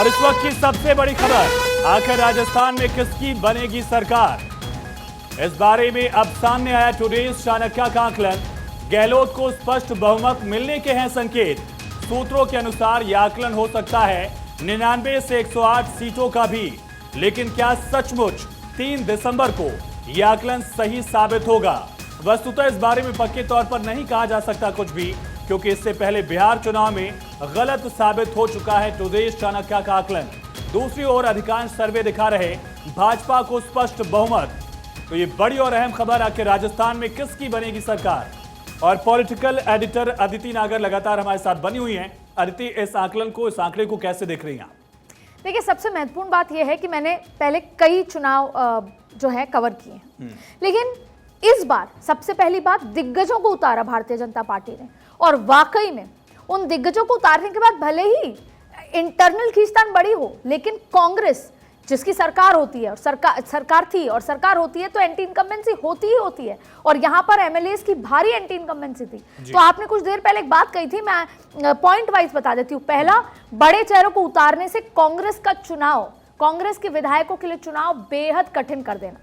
और इस वक्त की सबसे बड़ी खबर, आखिर राजस्थान में किसकी बनेगी सरकार। इस बारे में अब सामने आया टुडेज चाणक्य का आकलन। गहलोत को स्पष्ट बहुमत मिलने के हैं संकेत। सूत्रों के अनुसार यह आकलन हो सकता है 99 से 108 सीटों का भी। लेकिन क्या सचमुच 3 दिसंबर को यह आकलन सही साबित होगा? वस्तुतः इस बारे में पक्के तौर पर नहीं कहा जा सकता कुछ भी, क्योंकि इससे पहले बिहार चुनाव में गलत साबित हो चुका है टुडेज चाणक्य का आकलन। दूसरी ओर अधिकांश सर्वे दिखा रहे भाजपा को स्पष्ट बहुमत। तो ये बड़ी और अहम खबर, आखिर राजस्थान में किसकी बनेगी सरकार। और पॉलिटिकल एडिटर अदिति नागर लगातार हमारे साथ बनी हुई हैं। अदिति, इस आकलन को, इस आंकड़े को कैसे देख रही हैं आप? देखिए, सबसे महत्वपूर्ण बात यह है कि मैंने पहले कई चुनाव जो है कवर किए हैं, लेकिन इस बार सबसे पहली बात, दिग्गजों को उतारा भारतीय जनता पार्टी ने। और वाकई में उन दिग्गजों को उतारने के बाद भले ही इंटरनल खींचतान बड़ी हो, लेकिन कांग्रेस जिसकी सरकार होती है और सरकार थी और सरकार होती है तो एंटी इनकम्बेंसी होती ही होती है। और यहां पर एमएलएस की भारी एंटी इनकम्बेंसी थी। तो आपने कुछ देर पहले एक बात कही थी, मैं पॉइंट वाइज बता देती हूं। पहला, बड़े चेहरों को उतारने से कांग्रेस का चुनाव, कांग्रेस के विधायकों के लिए चुनाव बेहद कठिन कर देना।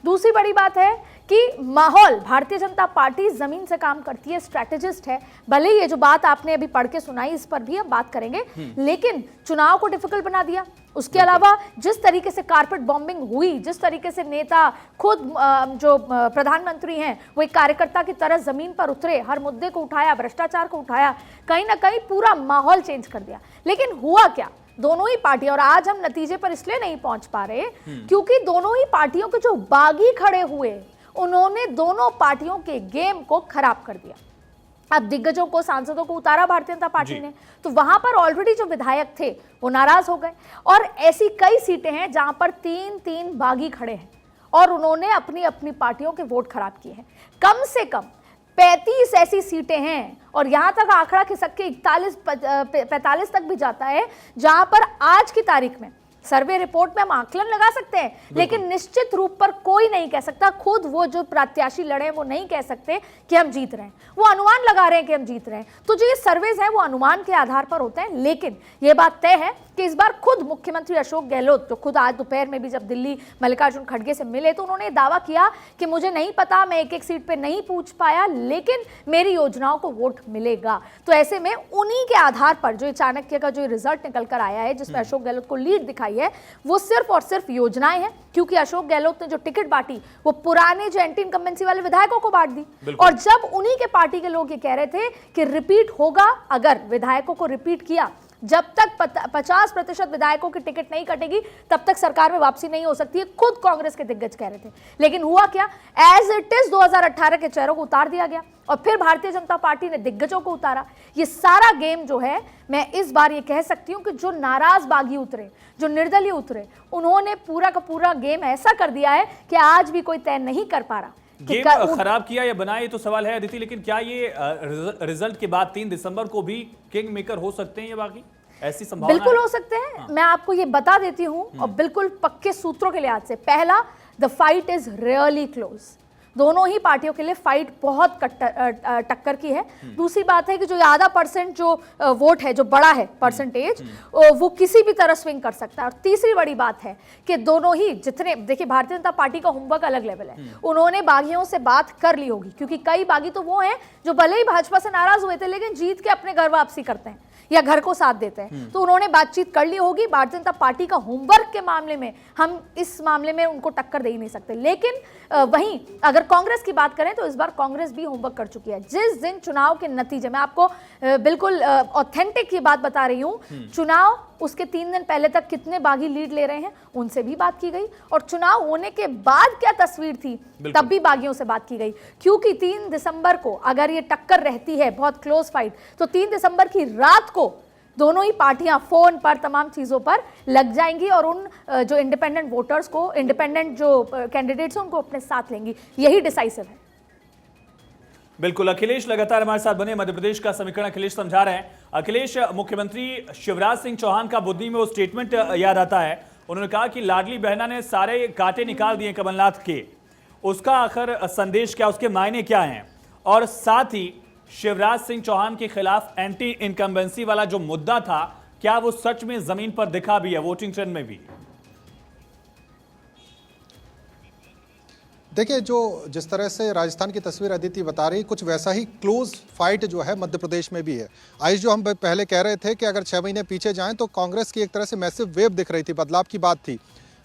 दूसरी बड़ी बात है कि माहौल, भारतीय जनता पार्टी जमीन से काम करती है, स्ट्रैटेजिस्ट है। भले ये जो बात आपने अभी पढ़ के सुनाई, इस पर भी हम बात करेंगे, लेकिन चुनाव को डिफिकल्ट बना दिया। उसके अलावा जिस तरीके से कारपेट बॉम्बिंग हुई, जिस तरीके से नेता खुद जो प्रधानमंत्री हैं वो एक कार्यकर्ता की तरह जमीन पर उतरे, हर मुद्दे को उठाया, भ्रष्टाचार को उठाया, कहीं ना कहीं पूरा माहौल चेंज कर दिया। लेकिन हुआ क्या, दोनों ही पार्टी, और आज हम नतीजे पर इसलिए नहीं पहुंच पा रहे क्योंकि दोनों ही पार्टियों के जो बागी खड़े हुए, उन्होंने दोनों पार्टियों के गेम को खराब कर दिया। अब दिग्गजों को, सांसदों को उतारा भारतीय जनता पार्टी ने, तो वहां पर ऑलरेडी जो विधायक थे वो नाराज हो गए। और ऐसी कई सीटें हैं जहां पर 3-3 बागी खड़े हैं और उन्होंने अपनी अपनी पार्टियों के वोट खराब किए हैं। कम से कम 35 ऐसी सीटें हैं, और यहां तक आंकड़ा खिसक के 45 तक भी जाता है, जहां पर आज की तारीख में सर्वे रिपोर्ट में हम आकलन लगा सकते हैं, लेकिन निश्चित रूप पर कोई नहीं कह सकता, खुद वो जो प्रत्याशी लड़े वो नहीं कह सकते कि हम जीत रहे हैं। वो अनुमान लगा रहे हैं कि हम जीत रहे हैं। तो जो ये सर्वेज हैं वो अनुमान के आधार पर होते हैं। लेकिन ये बात तय है कि इस बार खुद मुख्यमंत्री अशोक गहलोत, जो खुद आज दोपहर में भी जब दिल्ली मल्लिकार्जुन खड़गे से मिले, तो उन्होंने दावा किया कि मुझे नहीं पता, मैं एक एक सीट पे नहीं पूछ पाया, लेकिन मेरी योजनाओं को वोट मिलेगा। तो ऐसे में उन्हीं के आधार पर जो चाणक्य का जो रिजल्ट निकल कर आया है, जिसमें अशोक गहलोत को लीड दिखाई है, वो सिर्फ और सिर्फ योजनाएं हैं। क्योंकि अशोक गहलोत ने जो टिकट बांटी वो पुराने जो एंटी इनकम्बेंसी वाले विधायकों को बांट दी। और जब उन्हीं के पार्टी के लोग ये कह रहे थे कि रिपीट होगा, अगर विधायकों को रिपीट किया, जब तक 50% विधायकों की टिकट नहीं कटेगी तब तक सरकार में वापसी नहीं हो सकती है, खुद कांग्रेस के दिग्गज कह रहे थे। लेकिन हुआ क्या, एज इट इज 2018 के चेहरों को उतार दिया गया और फिर भारतीय जनता पार्टी ने दिग्गजों को उतारा। ये सारा गेम जो है, मैं इस बार ये कह सकती हूं कि जो नाराज बागी उतरे, जो निर्दलीय उतरे, उन्होंने पूरा का पूरा गेम ऐसा कर दिया है कि आज भी कोई तय नहीं कर पा रहा। गेम खराब किया या बनाया, ये तो सवाल है अदिति। लेकिन क्या ये रिजल्ट के बाद 3 दिसंबर को भी किंग मेकर हो सकते हैं? ये बाकी ऐसी संभावना बिल्कुल हो सकते हैं। मैं आपको ये बता देती हूं, और बिल्कुल पक्के सूत्रों के लिहाज से। पहला, the fight is really close. दोनों ही पार्टियों के लिए फाइट बहुत टक्कर की है। दूसरी बात है कि जो आधा % जो वोट है, जो बड़ा है परसेंटेज, वो किसी भी तरह स्विंग कर सकता है। और तीसरी बड़ी बात है कि दोनों ही जितने, देखिए भारतीय जनता पार्टी का होमवर्क अलग लेवल है, उन्होंने बागियों से बात कर ली होगी, क्योंकि कई बागी तो वो हैं जो भले ही भाजपा से नाराज हुए थे लेकिन जीत के अपने घर वापसी करते हैं या घर को साथ देते हैं। तो उन्होंने बातचीत कर ली होगी। भारतीय जनता पार्टी का होमवर्क के मामले में हम इस मामले में उनको टक्कर दे ही नहीं सकते। लेकिन वहीं अगर कांग्रेस की बात करें तो इस बार कांग्रेस भी होमवर्क कर चुकी है। जिस दिन चुनाव के नतीजे, मैं आपको बिल्कुल ऑथेंटिक ये बात बता रही हूं, चुनाव उसके 3 दिन पहले तक कितने बागी लीड ले रहे हैं उनसे भी बात की गई, और चुनाव होने के बाद क्या तस्वीर थी तब भी बागियों से बात की गई। क्योंकि 3 दिसंबर को अगर ये टक्कर रहती है, बहुत क्लोज फाइट, तो 3 दिसंबर की रात को दोनों ही पार्टियां फोन पर, तमाम चीजों पर लग जाएंगी और उन जो इंडिपेंडेंट वोटर्स को, इंडिपेंडेंट जो कैंडिडेट्स हैं, उनको अपने साथ लेंगी। यही डिसाइसिव है। बिल्कुल, अखिलेश लगातार हमारे साथ बने, मध्य प्रदेश का समीकरण अखिलेश समझा रहे हैं। अखिलेश, मुख्यमंत्री शिवराज सिंह चौहान का बुद्धि में वो स्टेटमेंट याद आता है, उन्होंने कहा कि लाडली बहना ने सारे कांटे निकाल दिए कमलनाथ के। उसका आखिर संदेश क्या, उसके मायने क्या हैं? और साथ ही शिवराज सिंह चौहान के खिलाफ एंटी इनकम्बेंसी वाला जो मुद्दा था, क्या वो सच में जमीन पर दिखा भी है, वोटिंग ट्रेंड में भी? देखिए, जो जिस तरह से राजस्थान की तस्वीर अदिति बता रही, कुछ वैसा ही क्लोज फाइट जो है मध्य प्रदेश में भी है। आज जो हम पहले कह रहे थे कि अगर 6 महीने पीछे जाएं तो कांग्रेस की एक तरह से मैसिव वेव दिख रही थी, बदलाव की बात थी।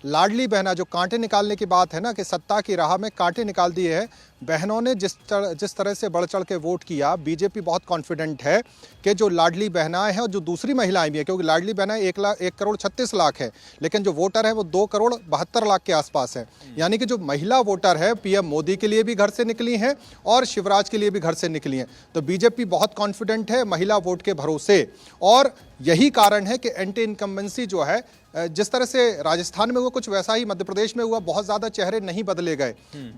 लाडली बहना, जो कांटे निकालने की बात है ना, कि सत्ता की राह में कांटे निकाल दिए हैं बहनों ने, जिस तरह से बढ़ चढ़ के वोट किया। बीजेपी बहुत कॉन्फिडेंट है कि जो लाडली बहनाएं हैं और जो दूसरी महिलाएं भी हैं, क्योंकि लाडली बहनाएं 1 करोड़ 36 लाख है, लेकिन जो वोटर है वो 2 करोड़ 72 लाख के आसपास है। यानी कि जो महिला वोटर है पीएम मोदी के लिए भी घर से निकली हैं और शिवराज के लिए भी घर से निकली हैं। तो बीजेपी बहुत कॉन्फिडेंट है महिला वोट के भरोसे, और यही कारण है कि एंटी इनकम्बेंसी जो है, जिस तरह से राजस्थान में हुआ कुछ वैसा ही मध्य प्रदेश में हुआ। बहुत ज्यादा चेहरे नहीं बदले गए,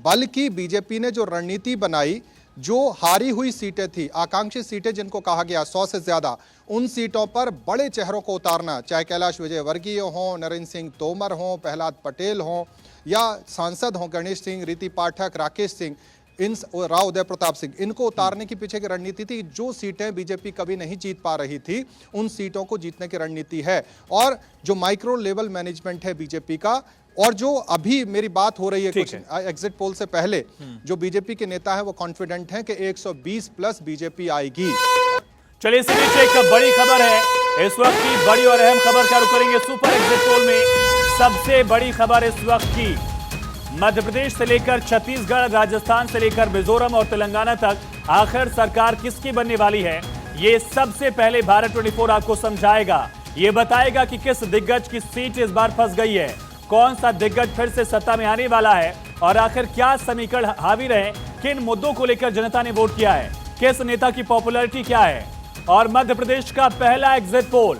बल्कि बीजेपी ने जो रणनीति बनाई, जो हारी हुई सीटें थी, आकांक्षी सीटें जिनको कहा गया 100 से ज्यादा, उन सीटों पर बड़े चेहरों को उतारना, चाहे कैलाश विजयवर्गीय हो, नरेंद्र सिंह तोमर हो, प्रहलाद पटेल हो, या सांसद हो गणेश सिंह, रीति पाठक, राकेश सिंह, राव उदय प्रताप सिंह, इनको उतारने की पीछे की रणनीति थी। जो सीटें बीजेपी कभी नहीं जीत पा रही थी, उन सीटों को जीतने की रणनीति है। और जो माइक्रो लेवल मैनेजमेंट है बीजेपी का, और जो अभी मेरी बात हो रही है कुछ एग्जिट पोल से पहले, जो बीजेपी के नेता है वो कॉन्फिडेंट हैं कि 120 प्लस बीजेपी आएगी। चलिए, इस बीच एक बड़ी खबर है, इस वक्त की बड़ी और अहम खबर का रुख करेंगे सुपर एग्जिट पोल में। सबसे बड़ी खबर इस वक्त की, मध्य प्रदेश से लेकर छत्तीसगढ़, राजस्थान से लेकर मिजोरम और तेलंगाना तक आखिर सरकार किसकी बनने वाली है, ये सबसे पहले भारत 24 आपको समझाएगा। ये बताएगा कि किस दिग्गज की सीट इस बार फंस गई है, कौन सा दिग्गज फिर से सत्ता में आने वाला है, और आखिर क्या समीकरण हावी रहे, किन मुद्दों को लेकर जनता ने वोट किया है, किस नेता की पॉपुलैरिटी क्या है। और मध्य प्रदेश का पहला एग्जिट पोल,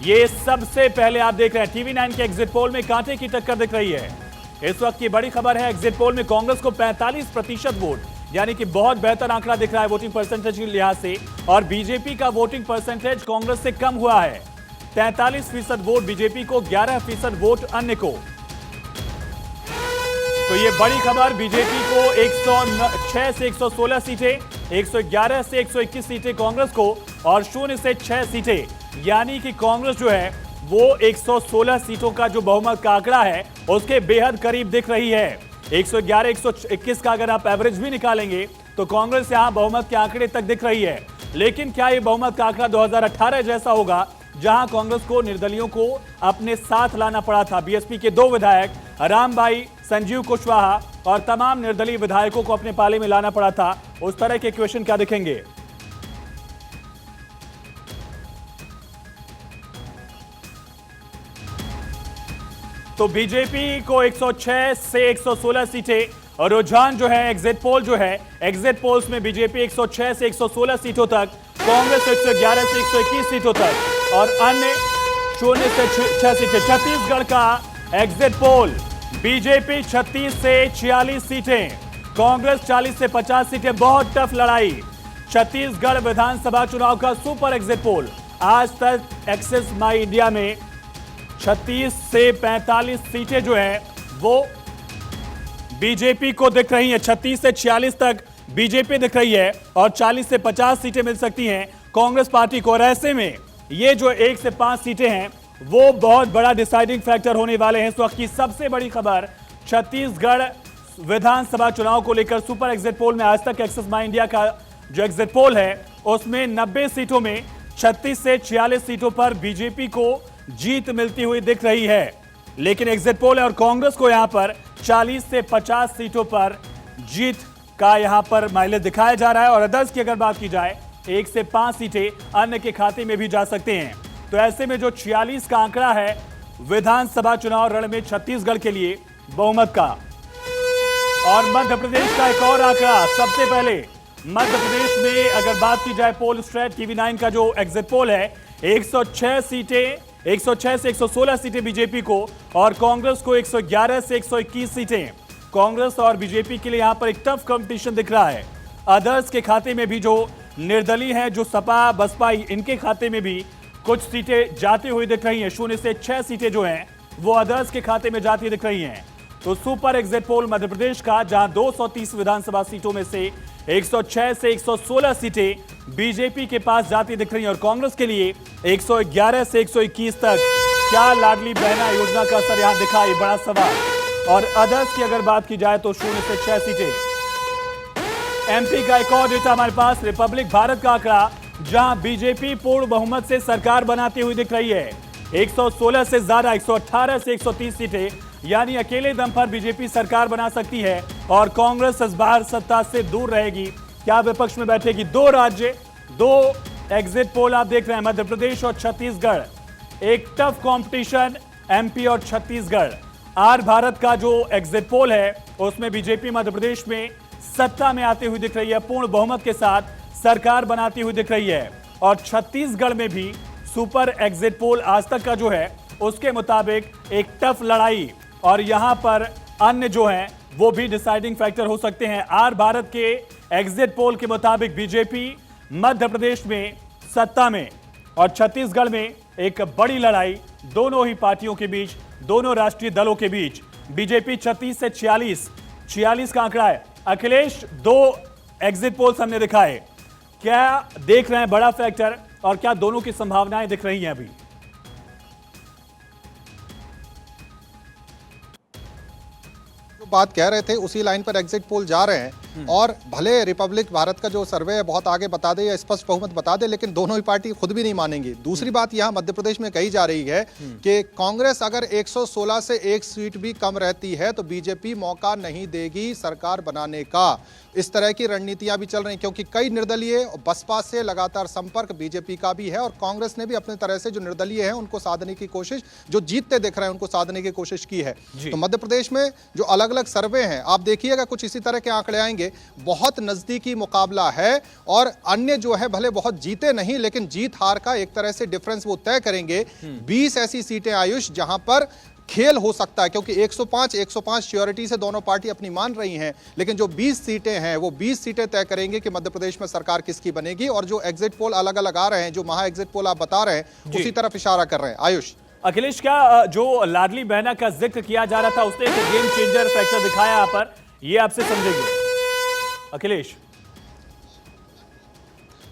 ये सबसे पहले आप देख रहे हैं TV9 के एग्जिट पोल में कांटे की टक्कर दिख रही है। इस वक्त की बड़ी खबर है, एग्जिट पोल में कांग्रेस को 45% वोट, यानी कि बहुत बेहतर आंकड़ा दिख रहा है वोटिंग परसेंटेज के लिहाज से, और बीजेपी का वोटिंग परसेंटेज कांग्रेस से कम हुआ है। 43% वोट बीजेपी को, 11% वोट अन्य को। तो ये बड़ी खबर, बीजेपी को 106 से 116 सीटें, 111 से 121 सीटें कांग्रेस को, और 0 से 6 सीटें, यानी कि कांग्रेस जो है वो 116 सीटों का जो बहुमत का आंकड़ा है उसके बेहद करीब दिख रही है। 111, 121 का अगर आप एवरेज भी निकालेंगे तो कांग्रेस यहां बहुमत के आंकड़े तक दिख रही है। लेकिन क्या ये बहुमत का आंकड़ा 2018 जैसा होगा, जहां कांग्रेस को निर्दलियों को अपने साथ लाना पड़ा था? बीएसपी के 2 विधायक रामबाई, संजीव कुशवाहा और तमाम निर्दलीय विधायकों को अपने पाले में लाना पड़ा था। उस तरह के क्वेश्चन क्या दिखेंगे? तो बीजेपी को 106 से 116 सीटें, और रुझान जो है एग्जिट पोल जो है, एग्जिट पोल्स में बीजेपी 106 से 116 सीटों तक, कांग्रेस 111 से 121 सीटों तक, और अन्य 0 से 6 सीटें। छत्तीसगढ़ का एग्जिट पोल, बीजेपी 36 से 46 सीटें, कांग्रेस 40 से 50 सीटें। बहुत टफ लड़ाई। छत्तीसगढ़ विधानसभा चुनाव का सुपर एग्जिट पोल, आज तक एक्सेस माई इंडिया में 36 से 45 सीटें जो है वो बीजेपी को दिख रही हैं। 36 से 46 तक बीजेपी दिख रही है, और 40 से 50 सीटें मिल सकती हैं कांग्रेस पार्टी को। और ऐसे में ये जो 1 से 5 सीटें हैं वो बहुत बड़ा डिसाइडिंग फैक्टर होने वाले हैं। इस वक्त की सबसे बड़ी खबर, छत्तीसगढ़ विधानसभा चुनाव को लेकर सुपर एग्जिट पोल में आज तक एक्सेस माई इंडिया का जो एग्जिट पोल है उसमें 90 सीटों में 36 से 46 सीटों पर बीजेपी को जीत मिलती हुई दिख रही है। लेकिन एग्जिट पोल है और कांग्रेस को यहां पर 40 से 50 सीटों पर जीत का यहां पर माइलेज दिखाया जा रहा है। और अदर्स की अगर बात की जाए, 1 से 5 सीटें अन्य के खाते में भी जा सकते हैं। तो ऐसे में जो 46 का आंकड़ा है विधानसभा चुनाव रण में छत्तीसगढ़ के लिए बहुमत का, और मध्य प्रदेश का एक और आंकड़ा। सबसे पहले मध्य प्रदेश में अगर बात की जाए, पोल स्ट्रेट TV9 का जो एग्जिट पोल है, 106 सीटें, 106 से 116 सीटें बीजेपी को, और कांग्रेस को 111 से 121 सीटें। कांग्रेस और बीजेपी के लिए यहां पर एक टफ कंपटीशन दिख रहा है। अदर्स के खाते में भी जो निर्दलीय हैं, जो सपा बसपा, इनके खाते में भी कुछ सीटें जाती हुई दिख रही हैं। 0 से 6 सीटें जो हैं वो अदर्स के खाते में जाती दिख रही हैं। तो super exit poll Madhya Pradesh का, जहां 230 विधानसभा सीटों में से 106 से 116 सीटें बीजेपी के पास जाती दिख रही हैं और कांग्रेस के लिए 111 से 121 तक। क्या लाडली बहना योजना का असर यहां दिखा, ये बड़ा सवाल। और अदर्स की अगर बात की जाए तो 0 से 6 सीटें। एमपी का एक और डेटा हमारे पास, रिपब्लिक भारत का आंकड़ा, जहां बीजेपी पूर्ण बहुमत से सरकार बनाती हुई दिख रही है। 116 से ज्यादा, 118 से 130 सीटें, यानी अकेले दम पर बीजेपी सरकार बना सकती है और कांग्रेस इस बार सत्ता से दूर रहेगी। क्या विपक्ष में बैठेगी? 2 राज्य, 2 एग्जिट पोल आप देख रहे हैं, मध्य प्रदेश और छत्तीसगढ़। एक टफ कंपटीशन, एमपी और छत्तीसगढ़। आर भारत का जो एग्जिट पोल है उसमें बीजेपी मध्य प्रदेश में सत्ता में आती हुई दिख रही है, पूर्ण बहुमत के साथ सरकार बनाती हुई दिख रही है। और छत्तीसगढ़ में भी सुपर एग्जिट पोल आज तक का जो है उसके मुताबिक एक टफ लड़ाई, और यहां पर अन्य जो हैं वो भी डिसाइडिंग फैक्टर हो सकते हैं। आर भारत के एग्जिट पोल के मुताबिक बीजेपी मध्य प्रदेश में सत्ता में और छत्तीसगढ़ में एक बड़ी लड़ाई दोनों ही पार्टियों के बीच, दोनों राष्ट्रीय दलों के बीच। बीजेपी 36 से 46 का आंकड़ा है। अखिलेश, 2 एग्जिट पोल्स हमने दिखाए, क्या देख रहे हैं बड़ा फैक्टर और क्या दोनों की संभावनाएं दिख रही हैं अभी? बात कह रहे थे उसी लाइन पर एग्जिट पोल जा रहे हैं। और भले रिपब्लिक भारत का जो सर्वे है बहुत आगे बता दे या स्पष्ट बहुमत बता दे, लेकिन दोनों ही पार्टी खुद भी नहीं मानेंगी। दूसरी बात यहां मध्य प्रदेश में कही जा रही है कि कांग्रेस अगर 116 से 1 सीट भी कम रहती है तो बीजेपी मौका नहीं देगी सरकार बनाने का। इस तरह की रणनीतियां भी चल रही, क्योंकि कई निर्दलीय और बसपा से लगातार संपर्क बीजेपी का भी है और कांग्रेस ने भी अपने तरह से जो निर्दलीय है उनको साधने की कोशिश, जो जीतते दिख रहे हैं उनको साधने की कोशिश की है। तो मध्य प्रदेश में जो अलग अलग सर्वे हैं आप देखिएगा, कुछ इसी तरह के आंकड़े आएंगे। बहुत नजदीकी मुकाबला है और अन्य जो है भले बहुत जीते नहीं, लेकिन जीत हार का एक तरह से डिफरेंस वो तय करेंगे। 20 ऐसी सीटें आयुष जहां पर खेल हो सकता है, क्योंकि 105 श्योरिटी से दोनों पार्टी अपनी मान रही हैं, लेकिन जो 20 सीटें हैं वो 20 सीटें तय करेंगे कि मध्य प्रदेश में सरकार किसकी बनेगी। और जो एग्जिट पोल अलग अलग आ रहे हैं, जो महा एग्जिट पोल आप बता रहे हैं, उसी तरफ इशारा कर रहे हैं। आयुष, अखिलेश, क्या जो लाडली बहना का जिक्र किया जा रहा था उसने एक गेम चेंजर फैक्टर दिखाया यहाँ पर, ये आपसे समझेंगे अखिलेश?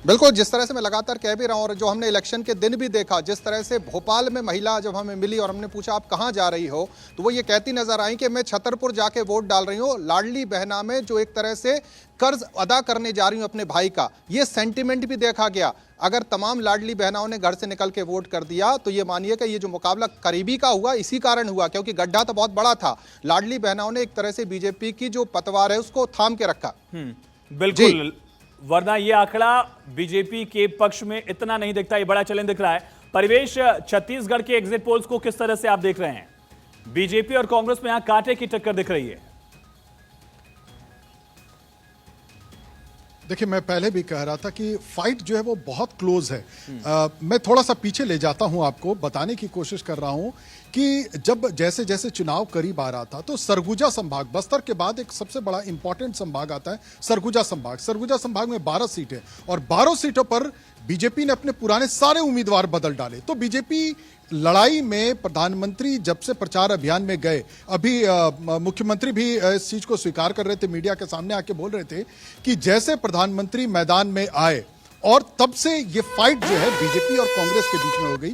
बिल्कुल, जिस तरह से मैं लगातार कह भी रहा हूं और जो हमने इलेक्शन के दिन भी देखा, जिस तरह से भोपाल में महिला जब हमें मिली और हमने पूछा आप कहां जा रही हो, तो वो ये कहती नजर आई कि मैं छतरपुर जाके वोट डाल रही हूं, लाडली बहना में जो एक तरह से कर्ज अदा करने जा रही हूं अपने भाई का। ये सेंटिमेंट भी देखा गया। अगर तमाम लाडली बहनाओं ने घर से निकल के वोट कर दिया तो ये मानिए कि ये जो मुकाबला करीबी का हुआ इसी कारण हुआ, क्योंकि गड्ढा तो बहुत बड़ा था। लाडली बहनाओं ने एक तरह से बीजेपी की जो पतवार है उसको थाम के रखा। बिल्कुल, वरना ये आंकड़ा बीजेपी के पक्ष में इतना नहीं दिखता, ये बड़ा चैलेंज दिख रहा है। परिवेश, छत्तीसगढ़ के एग्जिट पोल्स को किस तरह से आप देख रहे हैं? बीजेपी और कांग्रेस में यहां कांटे की टक्कर दिख रही है। देखिए, मैं पहले भी कह रहा था कि फाइट जो है वो बहुत क्लोज है। मैं थोड़ा सा पीछे ले जाता हूं, आपको बताने की कोशिश कर रहा हूं कि जब जैसे जैसे चुनाव करीब आ रहा था तो सरगुजा संभाग, बस्तर के बाद एक सबसे बड़ा इंपॉर्टेंट संभाग आता है सरगुजा संभाग। सरगुजा संभाग में 12 सीटें और 12 सीटों पर बीजेपी ने अपने पुराने सारे उम्मीदवार बदल डाले। तो बीजेपी लड़ाई में, प्रधानमंत्री जब से प्रचार अभियान में गए, अभी मुख्यमंत्री भी इस चीज को स्वीकार कर रहे थे, मीडिया के सामने आके बोल रहे थे कि जैसे प्रधानमंत्री मैदान में आए और तब से ये फाइट जो है बीजेपी और कांग्रेस के बीच में हो गई।